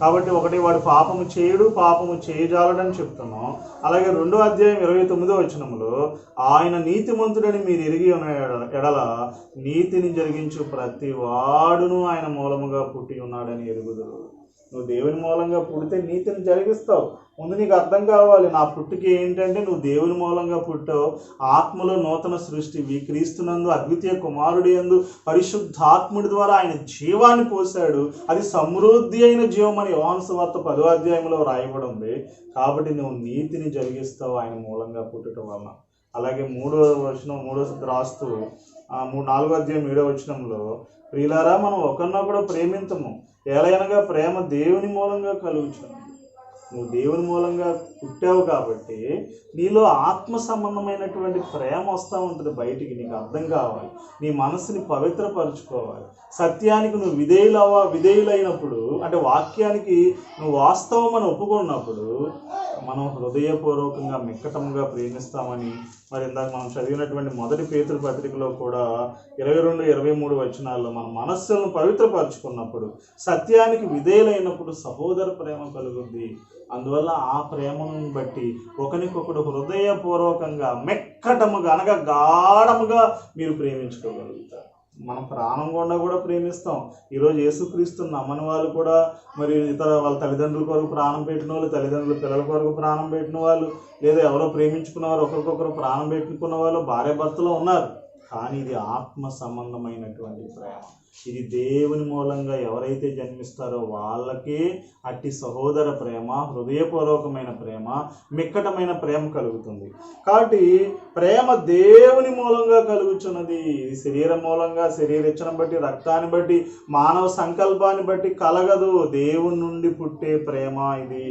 కాబట్టి ఒకటి, వాడు పాపము చేయడు, పాపము చేయజాలడని చెప్తున్నాం. అలాగే 2వ అధ్యాయం 29వ వచనంలో ఆయన నీతిమంతుడని మీరు ఎరిగి ఉన్న ఎడల నీతిని జరిగించు ప్రతి వాడును ఆయన మూలముగా పుట్టి ఉన్నాడని ఎరుగుదురు. నువ్వు దేవుని మూలంగా పుడితే నీతిని జరిగిస్తావు. ముందు నీకు అర్థం కావాలి, నా పుట్టుక ఏంటంటే నువ్వు దేవుని మూలంగా పుట్టావు, ఆత్మలో నూతన సృష్టివి, క్రీస్తునందు అద్వితీయ కుమారుడి యందు పరిశుద్ధాత్ముడి ద్వారా ఆయన జీవాన్ని పోశాడు. అది సమృద్ధి అయిన జీవం అని యోహాను సువార్త 10వ అధ్యాయంలో రాయబడి ఉంది. కాబట్టి నువ్వు నీతిని జరిగిస్తావు ఆయన మూలంగా పుట్టడం వలన. అలాగే 3వ వచనం రాస్తూ 4వ అధ్యాయం 7వ వచనంలో ప్రియులారా మనం ఒకరినొకడు ప్రేమించము, ఏలయనగా ప్రేమ దేవుని మూలంగా కలుగుచున్నది. నువ్వు దేవుని మూలంగా పుట్టావు కాబట్టి నీలో ఆత్మ సంబంధమైనటువంటి ప్రేమ వస్తూ ఉంటుంది బయటికి. నీకు అర్థం కావాలి, నీ మనసుని పవిత్రపరచుకోవాలి. సత్యానికి నువ్వు విధేయులైనప్పుడు అంటే వాక్యానికి నువ్వు వాస్తవం అని ఒప్పుకున్నప్పుడు మనం హృదయపూర్వకంగా మిక్కటంగా ప్రేమిస్తామని మరి ఇందాక మనం చదివినటువంటి మొదటి పేతురు పత్రికలో కూడా 22-23 వచనాల్లో మన మనస్సులను పవిత్రపరచుకున్నప్పుడు సత్యానికి విధేయులైనప్పుడు సహోదర ప్రేమ కలుగుద్ది. అందువల్ల ఆ ప్రేమను బట్టి ఒకరికొకడు హృదయపూర్వకంగా మెక్కటముగా అనగా గాఢముగా మీరు ప్రేమించుకోగలుగుతారు. మనం ప్రాణం గుండా కూడా ప్రేమిస్తాం. ఈరోజు యేసుక్రీస్తుని నమ్మని వాళ్ళు కూడా మరి ఇతర వాళ్ళ తల్లిదండ్రుల కొరకు ప్రాణం పెట్టిన వాళ్ళు, తల్లిదండ్రుల పిల్లల కొరకు ప్రాణం పెట్టిన వాళ్ళు, లేదా ఎవరో ప్రేమించుకున్న వారు, ఒకరికొకరు ప్రాణం పెట్టుకున్న వాళ్ళు భార్యాభర్తలు ఉన్నారు. కానీ ఇది ఆత్మ సంబంధమైనటువంటి ప్రేమ. ఇది దేవుని మూలంగా ఎవరైతే జన్మిస్తారో వాళ్ళకే అట్టి సహోదర ప్రేమ, హృదయపూర్వకమైన ప్రేమ, మిక్కటమైన ప్రేమ కలుగుతుంది. కాబట్టి ప్రేమ దేవుని మూలంగా కలుగుతున్నది. ఇది శరీరం మూలంగా, శరీరచ్చను బట్టి, రక్తాన్ని బట్టి, మానవ సంకల్పాన్ని బట్టి కలగదు. దేవుని నుండి పుట్టే ప్రేమ ఇది.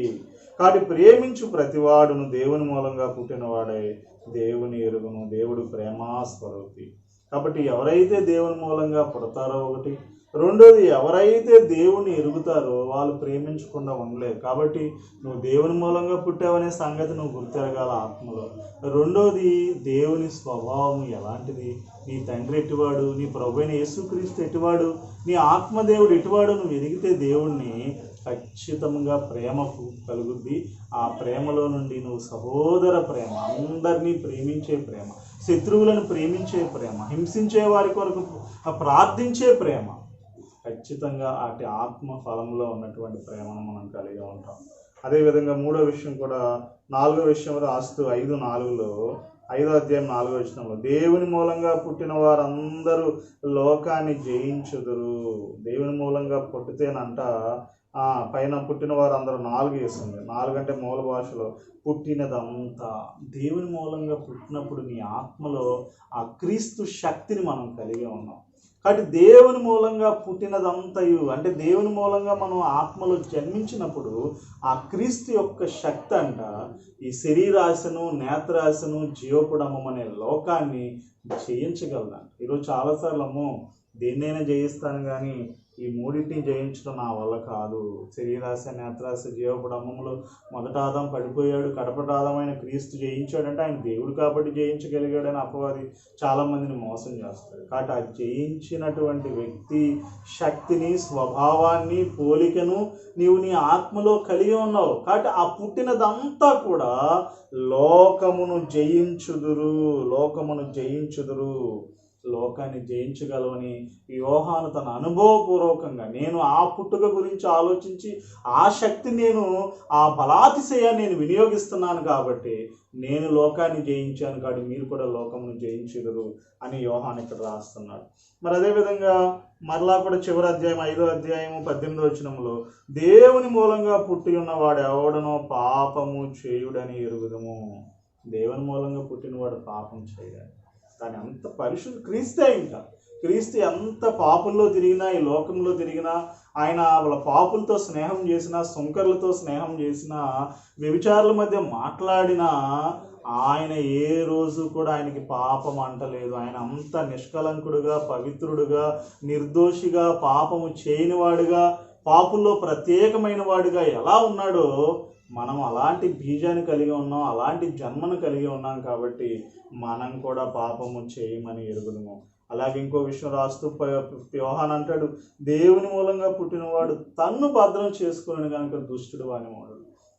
కాబట్టి ప్రేమించు ప్రతివాడును దేవుని మూలంగా పుట్టినవాడే దేవుని ఎరుగును. దేవుడు ప్రేమాస్వరూపి. కాబట్టి ఎవరైతే దేవుని మూలంగా పుడతారో ఒకటి, రెండోది ఎవరైతే దేవుని ఎరుగుతారో వాళ్ళు ప్రేమించకుండా ఉండలేరు. కాబట్టి నువ్వు దేవుని మూలంగా పుట్టావనే సంగతి నువ్వు గుర్తెరగాల ఆత్మలో. రెండోది దేవుని స్వభావం ఎలాంటిది, నీ తండ్రి ఎటువాడు, నీ ప్రభువైన యేసుక్రీస్తు ఎటువాడు, నీ ఆత్మదేవుడు ఎటువాడు నువ్వు ఎరిగితే దేవుణ్ణి ఖచ్చితంగా ప్రేమకు కలుగుద్ది. ఆ ప్రేమలో నుండి నువ్వు సహోదర ప్రేమ, అందరినీ ప్రేమించే ప్రేమ, శత్రువులను ప్రేమించే ప్రేమ, హింసించే వారి కొరకు ప్రార్థించే ప్రేమ, ఖచ్చితంగా అటు ఆత్మ ఫలంలో ఉన్నటువంటి ప్రేమను మనం కలిగి ఉంటాం. అదేవిధంగా మూడో విషయం కూడా 4వ విషయం రాస్తూ 5:4లో 5వ అధ్యాయం 4వ వచనంలో దేవుని మూలంగా పుట్టిన వారందరూ లోకాన్ని జయించుదురు. దేవుని మూలంగా పుట్టితేనంట పైన పుట్టిన వారు అందరూ 4 వేస్తుంది. 4 అంటే మూల భాషలో పుట్టినదంతా. దేవుని మూలంగా పుట్టినప్పుడు నీ ఆత్మలో ఆ క్రీస్తు శక్తిని మనం కలిగి ఉన్నాం. కాబట్టి దేవుని మూలంగా పుట్టినదంతయు అంటే దేవుని మూలంగా మనం ఆత్మలో జన్మించినప్పుడు ఆ క్రీస్తు యొక్క శక్తి అంట ఈ శరీరాశను, నేత్రాశను, జీవపుడమం అనే లోకాన్ని జయించగలదంట. ఈరోజు చాలాసార్లు అమ్మో దేన్నైనా జయిస్తాను కానీ ఈ మూడింటిని జయించడం నా వల్ల కాదు. శరీరాశ, నేత్రాశ, జీవపుడమంలో మొదట ఆదాం పడిపోయాడు, కడపటి ఆదామైన క్రీస్తు జయించాడంటే ఆయన దేవుడు కాబట్టి జయించగలిగాడని అపవాది చాలామందిని మోసం చేస్తాడు. కాబట్టి ఆ జయించినటువంటి వ్యక్తి శక్తిని, స్వభావాన్ని, పోలికను నీవు నీ ఆత్మలో కలిగి ఉన్నావు. కాబట్టి ఆ పుట్టినదంతా కూడా లోకమును జయించుదురు, లోకమును జయించుదురు. లోకాన్ని జయించగలవని యోహాను తన అనుభవపూర్వకంగా నేను ఆ పుట్టుక గురించి ఆలోచించి ఆ శక్తి నేను ఆ బలాతిశయాన్ని నేను వినియోగిస్తున్నాను కాబట్టి నేను లోకాన్ని జయించాను కాబట్టి మీరు కూడా లోకమును జయించుదురు అని యోహాను ఇక్కడ రాస్తున్నాడు. మరి అదేవిధంగా మరలా కూడా చివరి అధ్యాయం 5వ అధ్యాయం 18వ వచనంలో దేవుని మూలంగా పుట్టి ఉన్నవాడు ఎవడనో పాపము చేయుడని ఎరుగుదము. దేవుని మూలంగా పుట్టినవాడు పాపం చేయడు. కానీ అంత పరిశుద్ధ క్రీస్తే. ఇంకా క్రీస్తు ఎంత పాపుల్లో తిరిగినా, ఈ లోకంలో తిరిగినా, ఆయన వాళ్ళ పాపులతో స్నేహం చేసినా, సుంకర్లతో స్నేహం చేసినా, వ్యభిచారుల మధ్య మాట్లాడినా ఆయన ఏ రోజు కూడా ఆయనకి పాపం అంటలేదు. ఆయన అంత నిష్కలంకుడుగా, పవిత్రుడుగా, నిర్దోషిగా, పాపము చేయనివాడుగా, పాపుల్లో ప్రత్యేకమైన వాడుగా ఎలా ఉన్నాడో మనం అలాంటి బీజాన్ని కలిగి ఉన్నాం, అలాంటి జన్మను కలిగి ఉన్నాం. కాబట్టి మనం కూడా పాపము చేయమని ఎరుగుదము. అలాగే ఇంకో విషయం రాస్తూ యోహాను అంటాడు దేవుని మూలంగా పుట్టినవాడు తన్ను భద్రం చేసుకుని కనుక దుష్టుడు వాని వాడు,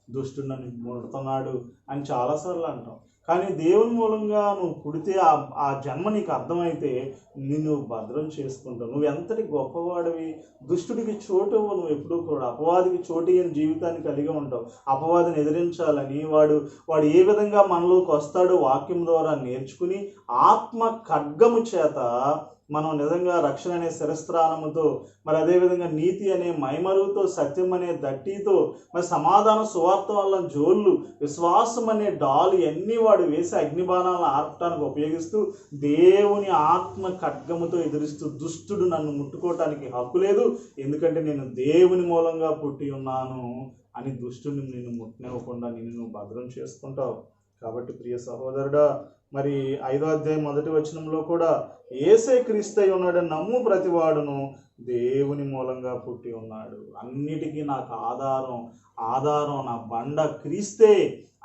దుష్టుడు నన్ను ముడుతున్నాడు అని చాలాసార్లు అంటాం. కానీ దేవుని మూలంగా నువ్వు పుడితే ఆ జన్మ నీకు అర్థమైతే నిన్ను భద్రం చేసుకుంటావు. నువ్వు ఎంతటి గొప్పవాడివి. దుష్టుడికి చోటు నువ్వు ఎప్పుడూ కూడా, అపవాదికి చోటు అని జీవితాన్ని కలిగి ఉంటావు. అపవాదిని ఎదిరించాలని వాడు ఏ విధంగా మనలోకి వస్తాడో వాక్యం ద్వారా నేర్చుకుని ఆత్మ ఖడ్గము చేత మనం నిజంగా రక్షణ అనే శిరస్త్రాణముతో, మరి అదేవిధంగా నీతి అనే మైమరుతో, సత్యం అనే దట్టితో, మరి సమాధాన సువార్త వల్ల జోళ్ళు, విశ్వాసం అనే డాలు అన్నీ వాడు వేసి అగ్నిబాణాలను ఆర్పటానికి ఉపయోగిస్తూ దేవుని ఆత్మ ఖడ్గముతో ఎదురిస్తూ దుష్టుడు నన్ను ముట్టుకోవటానికి హక్కు లేదు, ఎందుకంటే నేను దేవుని మూలంగా పుట్టి ఉన్నాను అని దుష్టుని నిన్ను ముట్టనివ్వకుండా నిన్ను భద్రం చేసుకుంటావు. కాబట్టి ప్రియ సహోదరుడా, మరి 5వ అధ్యాయం 1వ వచనంలో కూడా యేసే క్రీస్తు అయి ఉన్నాడని నమ్ము ప్రతివాడును దేవుని మూలంగా పుట్టి ఉన్నాడు. అన్నిటికీ నాకు ఆధారం నా బండ క్రీస్తే.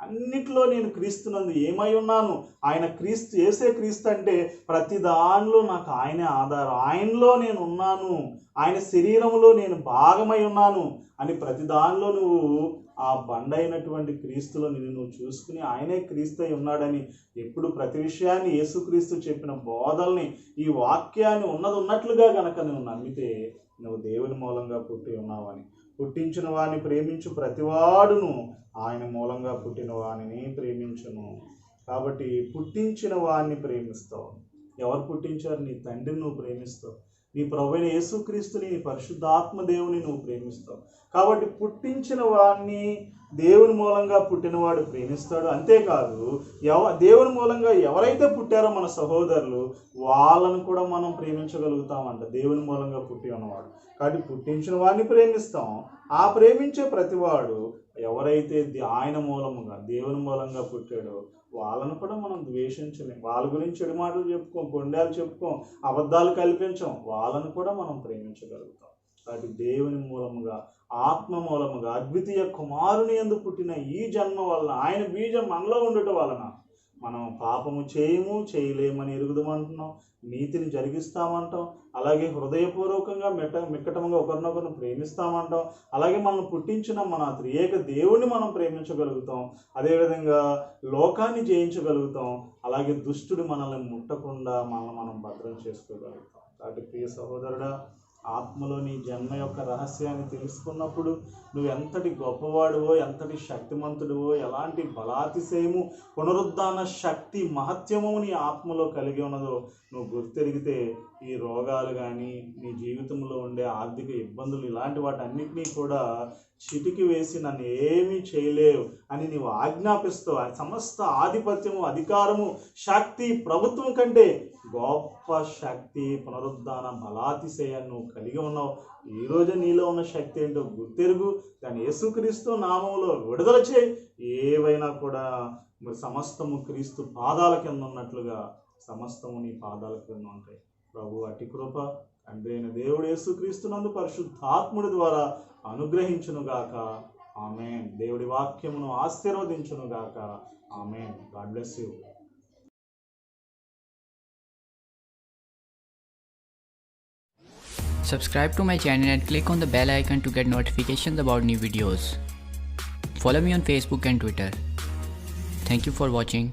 అన్నిట్లో నేను క్రీస్తునందు ఏమై ఉన్నాను? ఆయన క్రీస్తు, యేసే క్రీస్తు అంటే ప్రతి దానిలో నాకు ఆయనే ఆధారం. ఆయనలో నేను ఉన్నాను, ఆయన శరీరంలో నేను భాగమై ఉన్నాను అని ప్రతి దానిలో నువ్వు ఆ బండ అయినటువంటి క్రీస్తులో నువ్వు చూసుకుని ఆయనే క్రీస్తు అయి ఉన్నాడని ఎప్పుడు ప్రతి విషయాన్ని యేసుక్రీస్తు చెప్పిన బోధల్ని, ఈ వాక్యాన్ని ఉన్నట్లుగా గనక నువ్వు నమ్మితే నువ్వు దేవుని మూలంగా పుట్టి ఉన్నావని. పుట్టించిన వాడిని ప్రేమించు ప్రతివాడును ఆయన మూలంగా పుట్టిన వాడిని ప్రేమించును. కాబట్టి పుట్టించిన వాడిని ప్రేమిస్తావు. ఎవరు పుట్టించారు? నీ తండ్రిని నువ్వు ప్రేమిస్తావు. నీ ప్రభువైన యేసుక్రీస్తుని, నీ పరిశుద్ధాత్మ దేవుని నువ్వు ప్రేమిస్తావు. కాబట్టి పుట్టించిన వాడిని, దేవుని మూలంగా పుట్టినవాడు ప్రేమిస్తాడు. అంతేకాదు, దేవుని మూలంగా ఎవరైతే పుట్టారో మన సహోదరులు, వాళ్ళను కూడా మనం ప్రేమించగలుగుతామంట, దేవుని మూలంగా పుట్టి ఉన్నవాడు. కాబట్టి పుట్టించిన వాడిని ప్రేమిస్తాం. ఆ ప్రేమించే ప్రతివాడు ఎవరైతే ఆయన మూలముగా, దేవుని మూలంగా పుట్టాడో వాళ్ళను కూడా మనం ద్వేషించలేం. వాళ్ళ గురించి చెడు మాటలు చెప్పుకోం, కొండాలు చెప్పుకోం, అబద్ధాలు కల్పించాం. వాళ్ళను కూడా మనం ప్రేమించగలుగుతాం. కాబట్టి దేవుని మూలముగా, ఆత్మ మూలముగా, అద్వితీయ కుమారుని యందు పుట్టిన ఈ జన్మ వలన, ఆయన బీజం మనలో ఉండటం వలన మనం పాపము చేయలేమని ఎరుగుదమంటున్నాం, నీతిని జరిగిస్తామంటాం, అలాగే హృదయపూర్వకంగా మిక్కటముగా ఒకరినొకరిని ప్రేమిస్తామంటాం, అలాగే మనం పుట్టించిన మన త్రియేక దేవుణ్ణి మనం ప్రేమించగలుగుతాం, అదేవిధంగా లోకాన్ని జయించగలుగుతాం, అలాగే దుష్టుడు మనల్ని ముట్టకుండా మనం భద్రం చేసుకోగలుగుతాం. కాబట్టి ప్రియ సహోదరుడా, ఆత్మలో నీ జన్మ యొక్క రహస్యాన్ని తెలుసుకున్నప్పుడు నువ్వు ఎంతటి గొప్పవాడువో, ఎంతటి శక్తిమంతుడివో, ఎలాంటి బలాతిశయము, పునరుద్ధాన శక్తి, మహత్యము నీ ఆత్మలో కలిగి ఉన్నదో నువ్వు గుర్తెరిగితే ఈ రోగాలు కానీ, నీ జీవితంలో ఉండే ఆర్థిక ఇబ్బందులు, ఇలాంటి వాటన్నిటినీ కూడా చిటికి వేసి నన్ను ఏమీ చేయలేవు అని నీవు ఆజ్ఞాపిస్తూ, సమస్త ఆధిపత్యము, అధికారము, శక్తి, ప్రభుత్వం కంటే గొప్ప శక్తి, పునరుద్ధాన బలాతిశయాన్ని నువ్వు కలిగి ఉన్నావు. ఈరోజు నీలో ఉన్న శక్తి ఏంటో గుర్తెరుగు, దాన్ని యేసుక్రీస్తు నామములో విడుదల చేయి. ఏవైనా కూడా మరి సమస్తము క్రీస్తు పాదాల కింద ఉన్నట్లుగా సమస్తము నీ పాదాల కింద ఉంటాయి. ప్రభు అటి కృప తండ్రి అయిన దేవుడు యేసుక్రీస్తునందు పరిశుద్ధాత్ముడి ద్వారా అనుగ్రహించునుగాక. ఆమేన్. దేవుడి వాక్యమును ఆశీర్వదించునుగాక. ఆమేన్. God bless you. Subscribe to my channel and click on the bell icon to get notifications about new videos. Follow me on Facebook and Twitter. Thank you for watching.